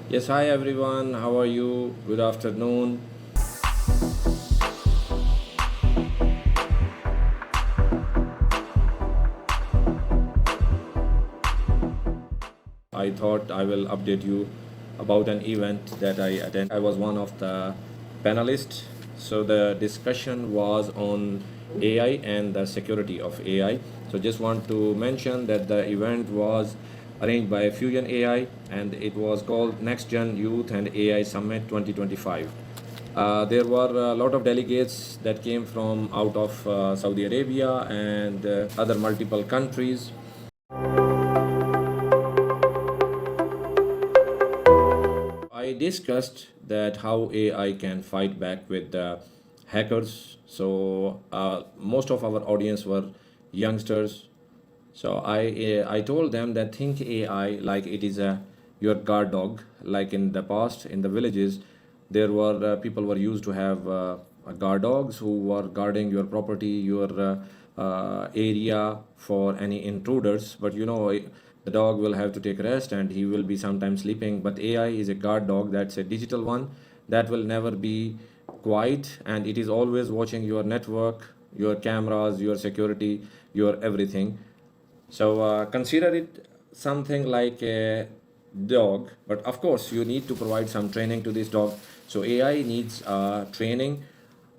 Yes, hi everyone. How are you? Good afternoon. I thought I will update you about an event that I attended. I was one of the panelists. So the discussion was on AI and the security of AI. So just want to mention that the event was arranged by Fusion AI and it was called Next Gen Youth and AI Summit 2025. There were a lot of delegates that came from out of Saudi Arabia and other multiple countries. I discussed that how AI can fight back with the hackers. So most of our audience were youngsters. So I told them that think AI like it is a your guard dog. Like in the past in the villages, there were people were used to have guard dogs who were guarding your property, your area for any intruders. But the dog will have to take rest and he will be sometimes sleeping. But AI is a guard dog, that's a digital one that will never be quiet and it is always watching your network, your cameras, your security, your everything. So consider it something like a dog, but of course you need to provide some training to this dog. So AI needs training,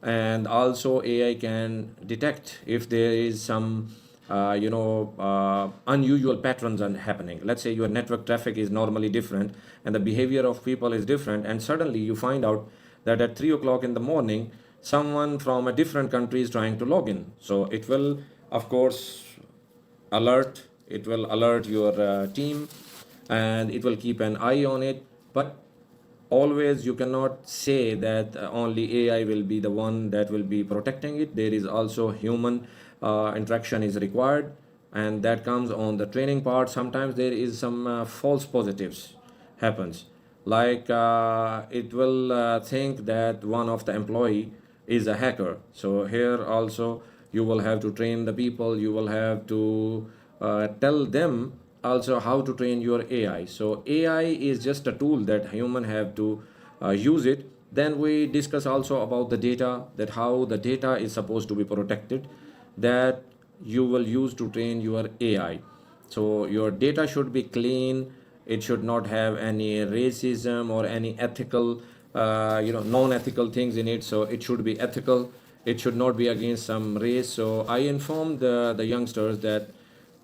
and also AI can detect if there is some unusual patterns are happening. Let's say your network traffic is normally different and the behavior of people is different, and suddenly you find out that at 3 o'clock in the morning someone from a different country is trying to log in. So it will of course alert, it will alert your team and it will keep an eye on it. But always you cannot say that only AI will be the one that will be protecting it. There is also human interaction is required, and that comes on the training part. Sometimes there is some false positives happens, like it will think that one of the employee is a hacker. So here also you will have to train the people, you will have to tell them also how to train your AI. So AI is just a tool that human have to use it. Then we discuss also about the data, that how the data is supposed to be protected, that you will use to train your AI. So your data should be clean. It should not have any racism or any ethical, non-ethical things in it. So it should be ethical. It should not be against some race. So I informed the youngsters that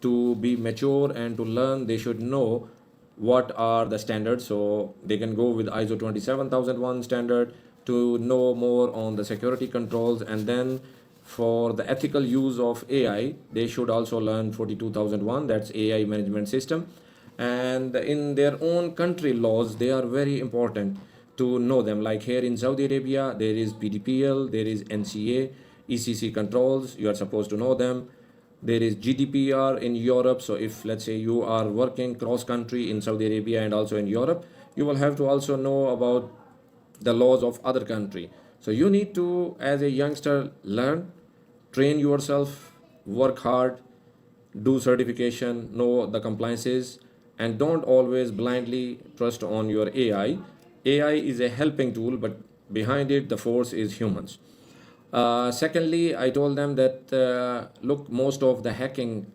to be mature and to learn, they should know what are the standards. So they can go with ISO 27001 standard to know more on the security controls, and then for the ethical use of AI they should also learn 42001, that's AI management system. And in their own country laws they are very important to know them. Like here in Saudi Arabia there is PDPL, there is NCA, ECC controls, you are supposed to know them. There is GDPR in Europe. So if let's say you are working cross country in Saudi Arabia and also in Europe, you will have to also know about the laws of other country. So you need to, as a youngster, learn, train yourself, work hard, do certification, know the compliances, and don't always blindly trust on your AI. AI is a helping tool, but behind it the force is humans. Secondly, I told them that look, most of the hacking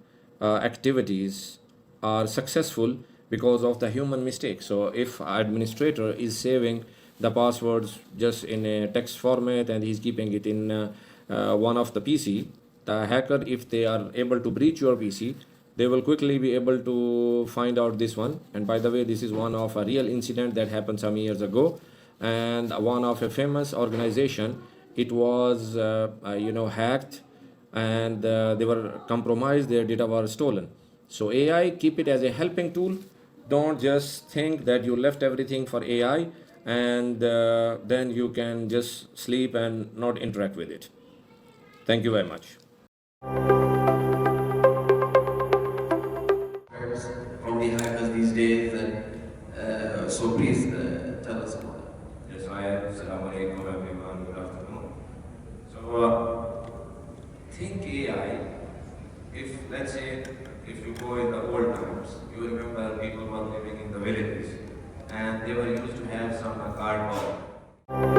activities are successful because of the human mistake. So if administrator is saving the passwords just in a text format and he's keeping it in one of the PC, the hacker, if they are able to breach your PC, they will quickly be able to find out this one. And by the way, this is one of a real incident that happened some years ago, and one of a famous organization. It was hacked, and they were compromised, their data was stolen. So AI, keep it as a helping tool. Don't just think that you left everything for AI and then you can just sleep and not interact with it. Thank you very much. From the hackers these days, and so please tell us about it. Yes, I am. Assalamu alaikum everyone. Good afternoon. So, think AI. If let's say if you go in the old times, you remember people were living in the villages. and they were used to have some cardboard.